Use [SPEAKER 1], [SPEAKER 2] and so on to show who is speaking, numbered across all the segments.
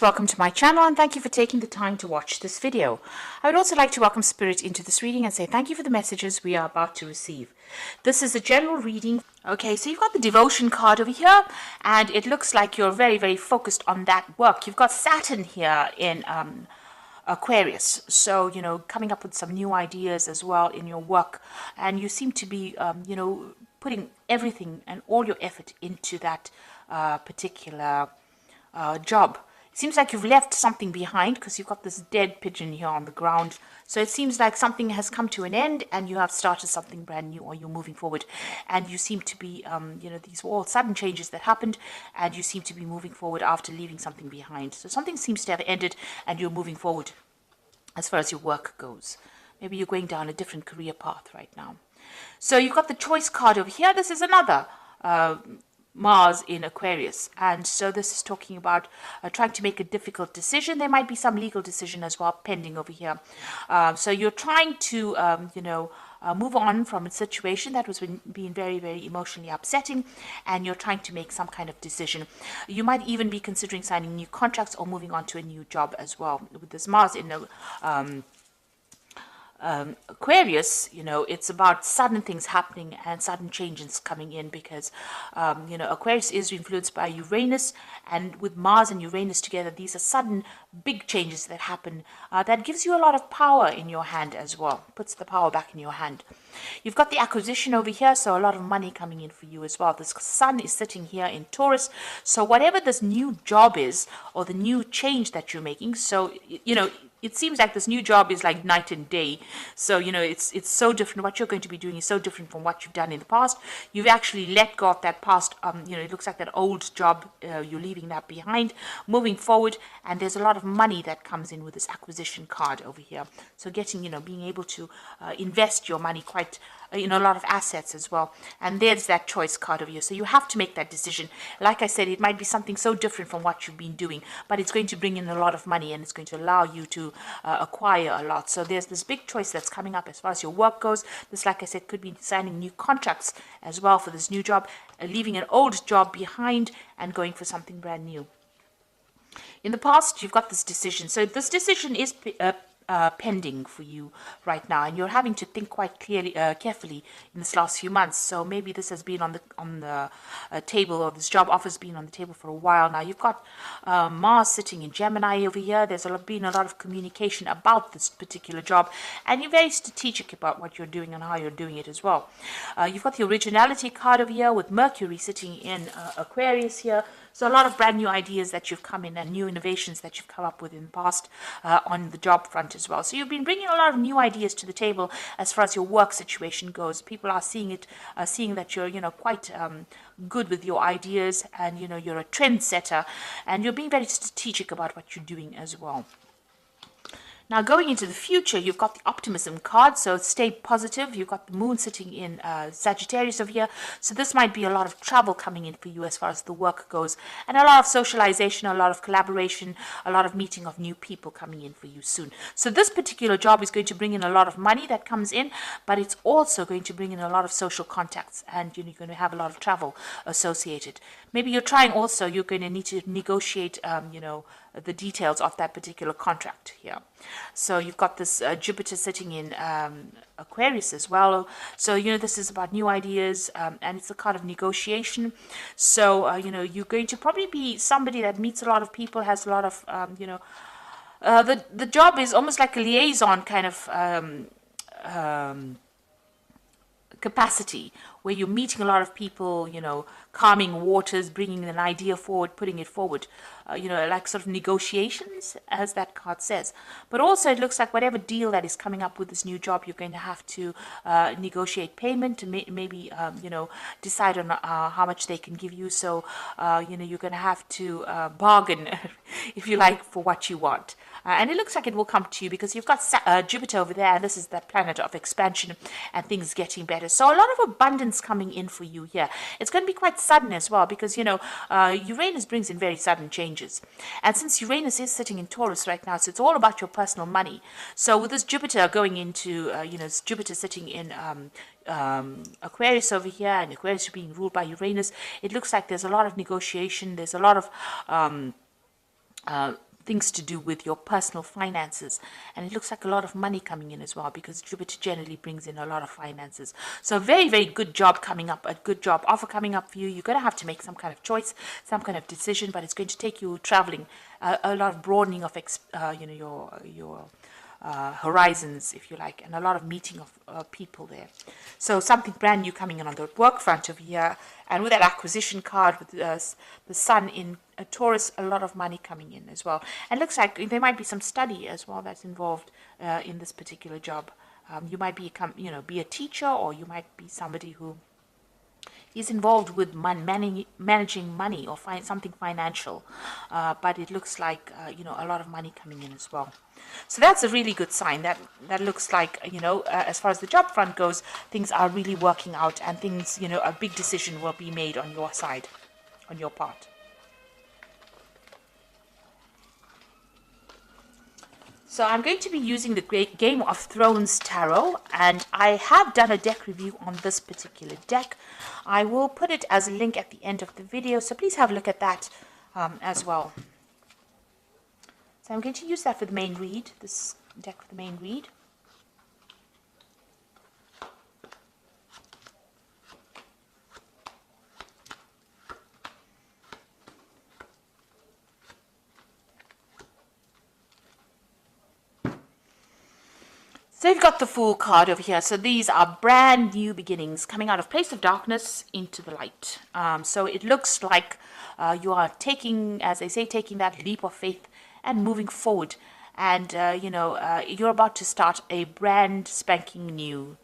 [SPEAKER 1] Welcome to my channel and thank you for taking the time to watch this video. I would also like to welcome Spirit into this reading and say thank you for the messages we are about to receive. This is a general reading. Okay, so you've got the devotion card over here and it looks like you're very focused on that work. You've got Saturn here in Aquarius, so coming up with some new ideas as well in your work, and you seem to be putting everything and all your effort into that particular job. It seems like you've left something behind because you've got this dead pigeon here on the ground. So it seems like something has come to an end and you have started something brand new, or you're moving forward. And you seem to be, these were all sudden changes that happened and you seem to be moving forward after leaving something behind. So something seems to have ended and you're moving forward as far as your work goes. Maybe you're going down a different career path right now. So you've got the choice card over here. This is another Mars in Aquarius, and so this is talking about trying to make a difficult decision. There might be some legal decision as well pending over here. So you're trying to move on from a situation that was being very emotionally upsetting, and you're trying to make some kind of decision. You might even be considering signing new contracts or moving on to a new job as well. With this Mars in the Aquarius, it's about sudden things happening and sudden changes coming in because, Aquarius is influenced by Uranus, and with Mars and Uranus together, these are sudden big changes that happen that gives you a lot of power in your hand as well, puts the power back in your hand. You've got the acquisition over here, so a lot of money coming in for you as well. This sun is sitting here in Taurus, so whatever this new job is or the new change that you're making, so it seems like this new job is like night and day. So, it's so different. What you're going to be doing is so different from what you've done in the past. You've actually let go of that past, it looks like that old job, you're leaving that behind, moving forward, and there's a lot of money that comes in with this acquisition card over here. So being able to invest your money quite, a lot of assets as well. And there's that choice card over here. So you have to make that decision. Like I said, it might be something so different from what you've been doing, but it's going to bring in a lot of money and it's going to allow you to acquire a lot. So there's this big choice that's coming up as far as your work goes. This, like I said, could be signing new contracts as well for this new job, leaving an old job behind and going for something brand new. In the past, you've got this decision. So this decision is pending for you right now, and you're having to think quite carefully in this last few months. So maybe this has been on the table, or this job offer's been on the table for a while now. You've got Mars sitting in Gemini over here. There's been a lot of communication about this particular job, and you're very strategic about what you're doing and how you're doing it as well. You've got the originality card over here with Mercury sitting in Aquarius here. So a lot of brand new ideas that you've come in and new innovations that you've come up with in the past on the job front as well. So you've been bringing a lot of new ideas to the table as far as your work situation goes. People are seeing that you're, quite good with your ideas, and, you're a trendsetter, and you're being very strategic about what you're doing as well. Now, going into the future, you've got the optimism card, so stay positive. You've got the moon sitting in Sagittarius over here, so this might be a lot of travel coming in for you as far as the work goes, and a lot of socialization, a lot of collaboration, a lot of meeting of new people coming in for you soon. So this particular job is going to bring in a lot of money that comes in, but it's also going to bring in a lot of social contacts, and you're going to have a lot of travel associated. Maybe you're going to need to negotiate, the details of that particular contract here. So you've got this Jupiter sitting in Aquarius as well. So, this is about new ideas, and it's a kind of negotiation. So, you're going to probably be somebody that meets a lot of people, has a lot of, the job is almost like a liaison kind of capacity, where you're meeting a lot of people, calming waters, bringing an idea forward, putting it forward, like sort of negotiations, as that card says. But also it looks like whatever deal that is coming up with this new job, you're going to have to negotiate payment, maybe, decide on how much they can give you. So, you're going to have to bargain, if you like, for what you want. And it looks like it will come to you because you've got Jupiter over there, and this is the planet of expansion and things getting better. So a lot of abundance coming in for you here. It's going to be quite sudden as well because, Uranus brings in very sudden changes. And since Uranus is sitting in Taurus right now, so it's all about your personal money. So with this Jupiter going into, Jupiter sitting in Aquarius over here, and Aquarius being ruled by Uranus, it looks like there's a lot of negotiation. There's a lot of things to do with your personal finances. And it looks like a lot of money coming in as well, because Jupiter generally brings in a lot of finances. So very, very good job coming up, a good job offer coming up for you. You're going to have to make some kind of choice, some kind of decision, but it's going to take you traveling, a lot of broadening of your horizons, if you like, and a lot of meeting of people there. So something brand new coming in on the work front of here, and with that acquisition card with the sun in Taurus, a lot of money coming in as well. And looks like there might be some study as well that's involved in this particular job. You might be a teacher, or you might be somebody who is involved with managing money or something financial, but it looks like a lot of money coming in as well. So that's a really good sign. That looks like as far as the job front goes, things are really working out, and things a big decision will be made on your side, on your part. So I'm going to be using the Great Game of Thrones Tarot, and I have done a deck review on this particular deck. I will put it as a link at the end of the video, so please have a look at that as well. So I'm going to use that for the main read, this deck for the main read. So you've got the Fool card over here. So these are brand new beginnings coming out of place of darkness into the light. So it looks like you are taking, as they say, taking that leap of faith and moving forward. And, you're about to start a brand spanking new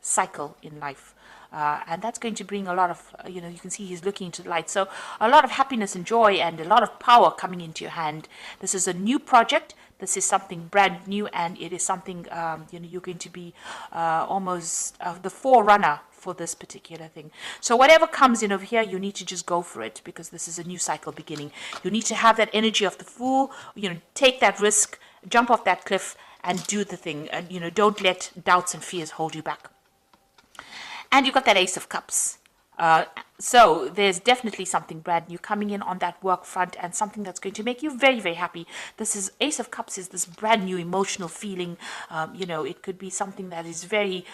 [SPEAKER 1] cycle in life. And that's going to bring a lot of, you can see he's looking into the light. So a lot of happiness and joy and a lot of power coming into your hand. This is a new project. This is something brand new, and it is something, you're going to be almost the forerunner for this particular thing. So whatever comes in over here, you need to just go for it, because this is a new cycle beginning. You need to have that energy of the Fool, take that risk, jump off that cliff and do the thing. And, don't let doubts and fears hold you back. And you've got that Ace of Cups. So there's definitely something brand new coming in on that work front, and something that's going to make you very, very happy. This is Ace of Cups is this brand new emotional feeling. It could be something that is very,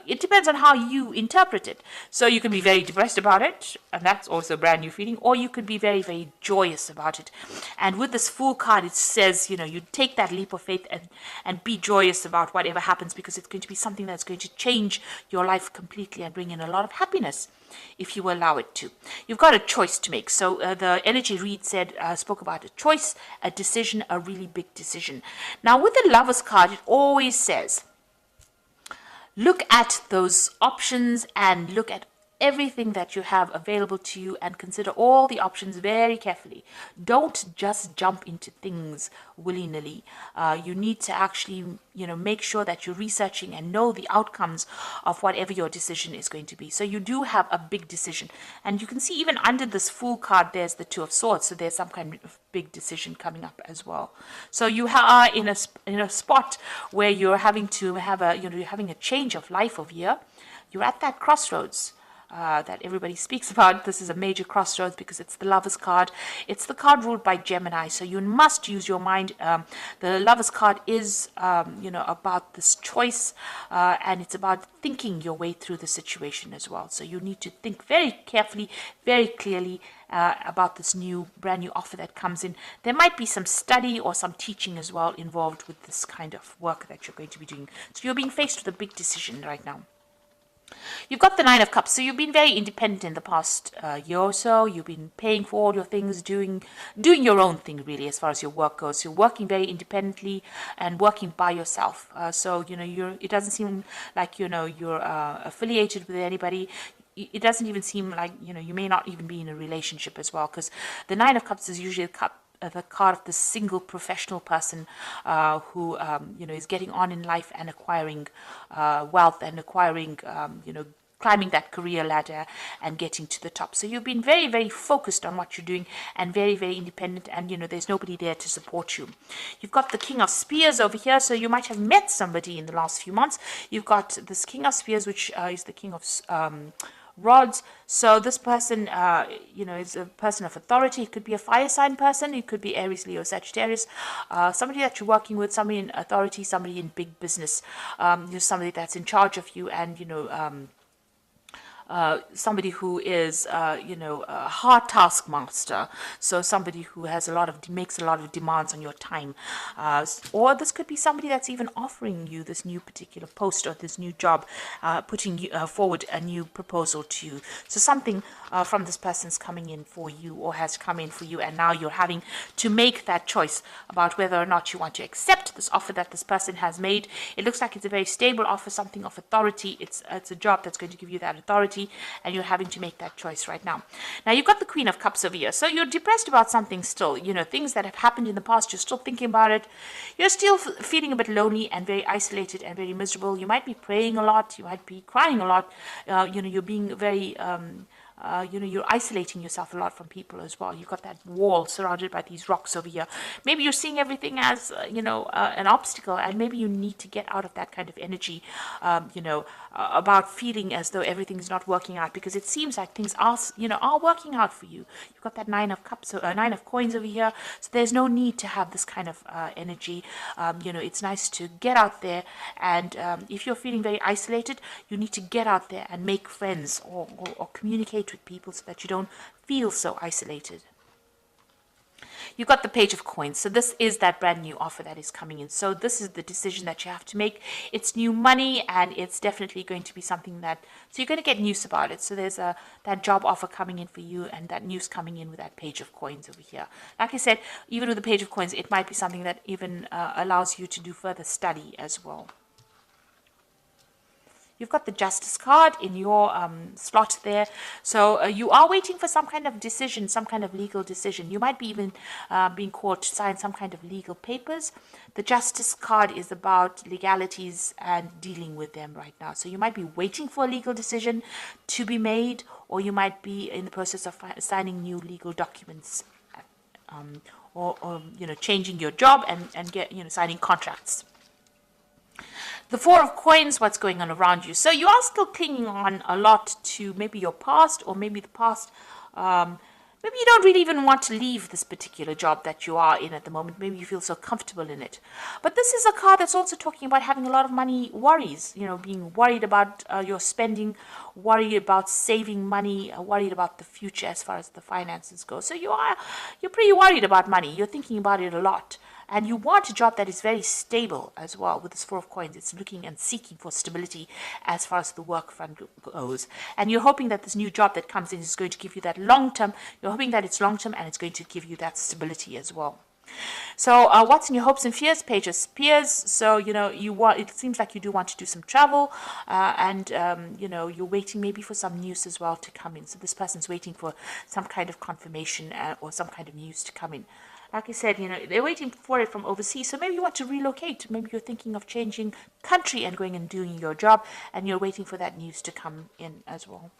[SPEAKER 1] it depends on how you interpret it. So you can be very depressed about it, and that's also a brand new feeling, or you could be very, very joyous about it. And with this Fool card, it says, you take that leap of faith and be joyous about whatever happens, because it's going to be something that's going to change your life completely and bring in a lot of happiness, if you allow it to. You've got a choice to make. So the energy read spoke about a choice, a decision, a really big decision. Now with the Lover's card, it always says, look at those options and look at everything that you have available to you, and consider all the options very carefully. Don't just jump into things willy-nilly. You need to actually, make sure that you're researching and know the outcomes of whatever your decision is going to be. So you do have a big decision. And you can see even under this Fool card, there's the Two of Swords. So there's some kind of big decision coming up as well. So you are in a spot where you're having to have you're having a change of life over here. You're at that crossroads that everybody speaks about. This is a major crossroads because it's the Lover's card. It's the card ruled by Gemini, so you must use your mind. The Lover's card is, about this choice, and it's about thinking your way through the situation as well. So you need to think very carefully, very clearly about this brand new offer that comes in. There might be some study or some teaching as well involved with this kind of work that you're going to be doing. So you're being faced with a big decision right now. You've got the Nine of Cups, so you've been very independent in the past year or so. You've been paying for all your things, doing your own thing really as far as your work goes. You're working very independently and working by yourself. So it doesn't seem like you're affiliated with anybody. It doesn't even seem like you may not even be in a relationship as well, because the Nine of Cups is usually the card of the single professional person who is getting on in life and acquiring wealth and acquiring climbing that career ladder and getting to the top. So you've been very, very focused on what you're doing and very, very independent, and there's nobody there to support you. You've got the King of Spears over here, so you might have met somebody in the last few months. You've got this King of Spears, which is the King of rods. So this person, is a person of authority. It could be a fire sign person. It could be Aries, Leo, Sagittarius. Somebody that you're working with, somebody in authority, somebody in big business. Somebody that's in charge of you, and somebody who is, a hard taskmaster. So somebody who has makes a lot of demands on your time. Or this could be somebody that's even offering you this new particular post or this new job, putting forward a new proposal to you. So something from this person's coming in for you, or has come in for you, and now you're having to make that choice about whether or not you want to accept this offer that this person has made. It looks like it's a very stable offer, something of authority. It's a job that's going to give you that authority, and you're having to make that choice right now. Now, you've got the Queen of Cups over here. So you're depressed about something still, things that have happened in the past. You're still thinking about it. You're still feeling a bit lonely and very isolated and very miserable. You might be praying a lot. You might be crying a lot. You're being very... you're isolating yourself a lot from people as well. You've got that wall surrounded by these rocks over here. Maybe you're seeing everything as, an obstacle, and maybe you need to get out of that kind of energy, about feeling as though everything's not working out, because it seems like things are working out for you. You've got that Nine of Cups, Nine of Coins over here, so there's no need to have this kind of energy. It's nice to get out there, and if you're feeling very isolated, you need to get out there and make friends, or communicate with people, so that you don't feel so isolated. You've got the Page of Coins. So this is that brand new offer that is coming in. So this is the decision that you have to make. It's new money, and it's definitely going to be something so you're going to get news about it. So there's that job offer coming in for you, and that news coming in with that Page of Coins over here. Like I said, even with the Page of Coins, it might be something that even allows you to do further study as well. You've got the Justice card in your slot there. So you are waiting for some kind of decision, some kind of legal decision. You might be even being called to sign some kind of legal papers. The Justice card is about legalities and dealing with them right now. So you might be waiting for a legal decision to be made, or you might be in the process of signing new legal documents, or changing your job and get signing contracts. The Four of Coins, what's going on around you. So you are still clinging on a lot to maybe your past, or maybe the past. Maybe you don't really even want to leave this particular job that you are in at the moment. Maybe you feel so comfortable in it. But this is a card that's also talking about having a lot of money worries. Being worried about your spending, worried about saving money, worried about the future as far as the finances go. So you're pretty worried about money. You're thinking about it a lot. And you want a job that is very stable as well. With this Four of Coins, it's looking and seeking for stability as far as the work front goes. And you're hoping that this new job that comes in is going to give you that long-term. You're hoping that it's long-term, and it's going to give you that stability as well. So what's in your hopes and fears? Page of Spears. So, it seems like you do want to do some travel, and, you're waiting maybe for some news as well to come in. So this person's waiting for some kind of confirmation or some kind of news to come in. Like I said, they're waiting for it from overseas. So maybe you want to relocate. Maybe you're thinking of changing country and going and doing your job, and you're waiting for that news to come in as well.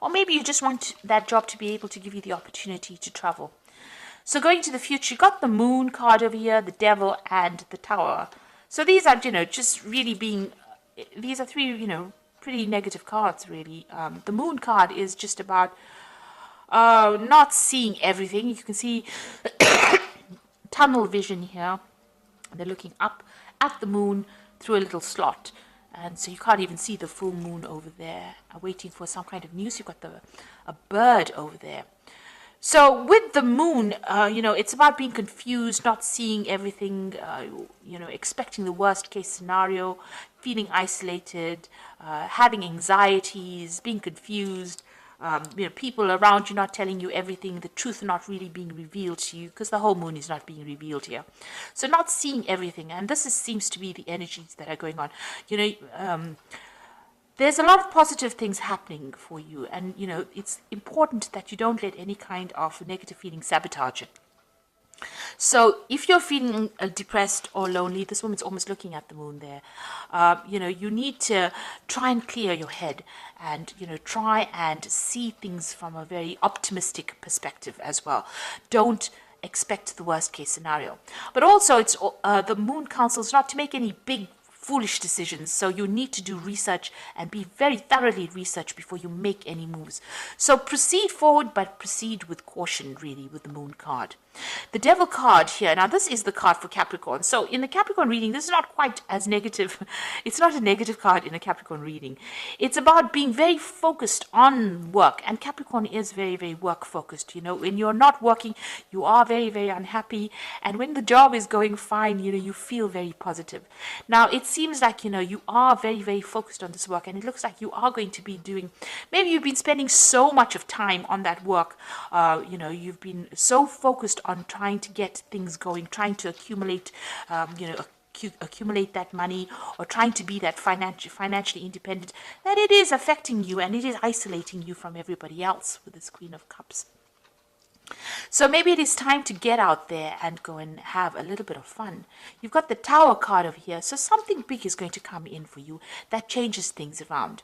[SPEAKER 1] Or maybe you just want that job to be able to give you the opportunity to travel. So going to the future, you got the Moon card over here, the Devil, and the Tower. So these are, just really these are three, pretty negative cards, really. The Moon card is just about not seeing everything. You can see tunnel vision here. They're looking up at the moon through a little slot, and so you can't even see the full moon over there. Waiting for some kind of news. You've got a bird over there. So with the moon, it's about being confused, not seeing everything, expecting the worst case scenario, feeling isolated, having anxieties, being confused. People around you not telling you everything, the truth not really being revealed to you, because the whole moon is not being revealed here. So not seeing everything, and this seems to be the energies that are going on. There's a lot of positive things happening for you, and it's important that you don't let any kind of negative feeling sabotage it. So if you're feeling depressed or lonely, this woman's almost looking at the moon there. You need to try and clear your head, and try and see things from a very optimistic perspective as well. Don't expect the worst case scenario. But also, it's the moon counsels not to make any big foolish decisions. So you need to do research and be very thoroughly researched before you make any moves. So proceed forward, but proceed with caution, really, with the Moon card. The Devil card here. Now, this is the card for Capricorn. So in the Capricorn reading, this is not quite as negative. It's not a negative card in a Capricorn reading. It's about being very focused on work. And Capricorn is very, very work focused. You know, when you're not working, you are very, very unhappy. And when the job is going fine, you know, you feel very positive. Now, it seems like, you know, you are very, very focused on this work. And it looks like you are going to be doing, maybe you've been spending so much of time on that work. You know, you've been so focused on trying to get things going, trying to accumulate, accumulate that money, or trying to be that financially independent, that it is affecting you and it is isolating you from everybody else with this Queen of Cups. So maybe it is time to get out there and go and have a little bit of fun. You've got the Tower card over here. So something big is going to come in for you that changes things around.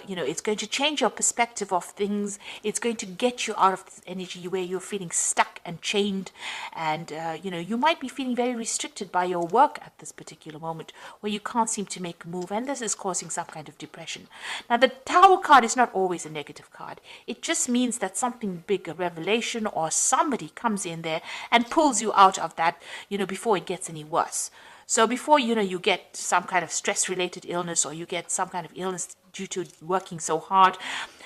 [SPEAKER 1] You know, it's going to change your perspective of things. It's going to get you out of this energy where you're feeling stuck and chained. And, you know, you might be feeling very restricted by your work at this particular moment where you can't seem to make a move. And this is causing some kind of depression. Now, the Tower card is not always a negative card. It just means that something big, a revelation, or somebody comes in there and pulls you out of that, you know, before it gets any worse. So before, you know, you get some kind of stress-related illness, or you get some kind of illness due to working so hard,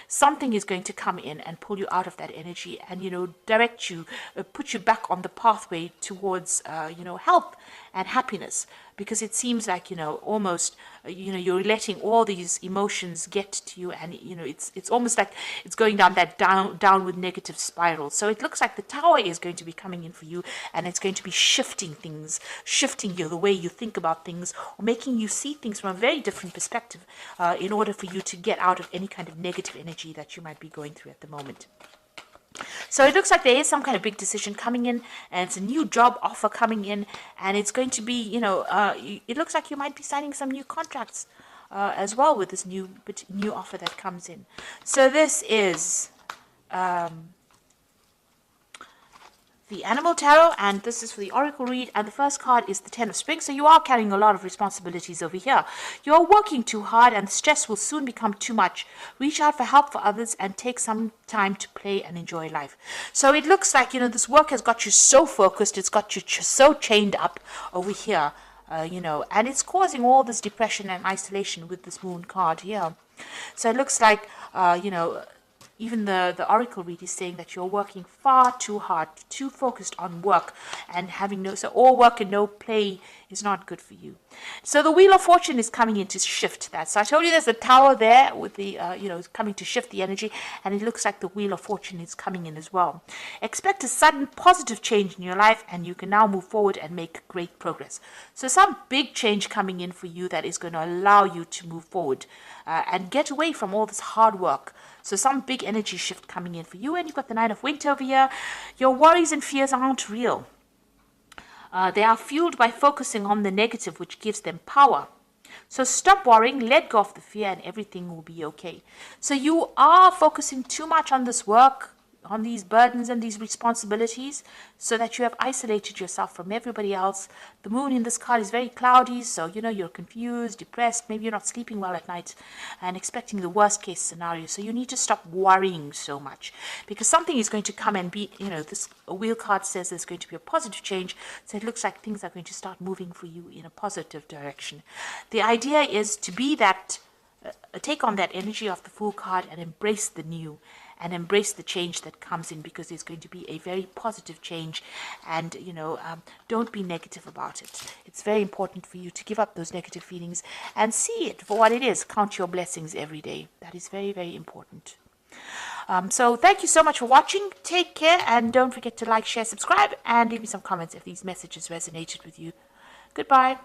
[SPEAKER 1] something is going to come in and pull you out of that energy and, you know, direct you, put you back on the pathway towards, you know, health and happiness. Because it seems like, you know, almost, you know, you're letting all these emotions get to you, and, you know, it's almost like it's going down that downward negative spiral. So it looks like the Tower is going to be coming in for you, and it's going to be shifting things, shifting you, the way you think about things, or making you see things from a very different perspective, in order for you to get out of any kind of negative energy that you might be going through at the moment. So it looks like there is some kind of big decision coming in, and it's a new job offer coming in, and it's going to be, you know, it looks like you might be signing some new contracts as well with this new offer that comes in. So this is the Animal Tarot, and this is for the Oracle read, and the first card is the Ten of Spring. So you are carrying a lot of responsibilities over here. You're working too hard, and the stress will soon become too much. Reach out for help for others and take some time to play and enjoy life. So it looks like, you know, this work has got you so focused, it's got you so chained up over here, you know, and it's causing all this depression and isolation with this Moon card here. So it looks like, you know, even the Oracle read is saying that you're working far too hard, too focused on work, and having so all work and no play is not good for you. So the Wheel of Fortune is coming in to shift that. So I told you there's a Tower there with the, you know, coming to shift the energy, and it looks like the Wheel of Fortune is coming in as well. Expect a sudden positive change in your life, and you can now move forward and make great progress. So some big change coming in for you that is going to allow you to move forward and get away from all this hard work. So some big energy shift coming in for you. And you've got the Nine of Wands over here. Your worries and fears aren't real. They are fueled by focusing on the negative, which gives them power. So stop worrying, let go of the fear, and everything will be okay. So you are focusing too much on this work, on these burdens and these responsibilities, so that you have isolated yourself from everybody else. The moon in this card is very cloudy, so, you know, you're confused, depressed, maybe you're not sleeping well at night and expecting the worst case scenario. So you need to stop worrying so much, because something is going to come and be, you know, this wheel card says there's going to be a positive change. So it looks like things are going to start moving for you in a positive direction. The idea is to be that, take on that energy of the Fool card and embrace the new, and embrace the change that comes in, because it's going to be a very positive change. And, you know, don't be negative about it. It's very important for you to give up those negative feelings and see it for what it is. Count your blessings every day. That is very, very important. So thank you so much for watching. Take care, and don't forget to like, share, subscribe, and leave me some comments if these messages resonated with you. Goodbye.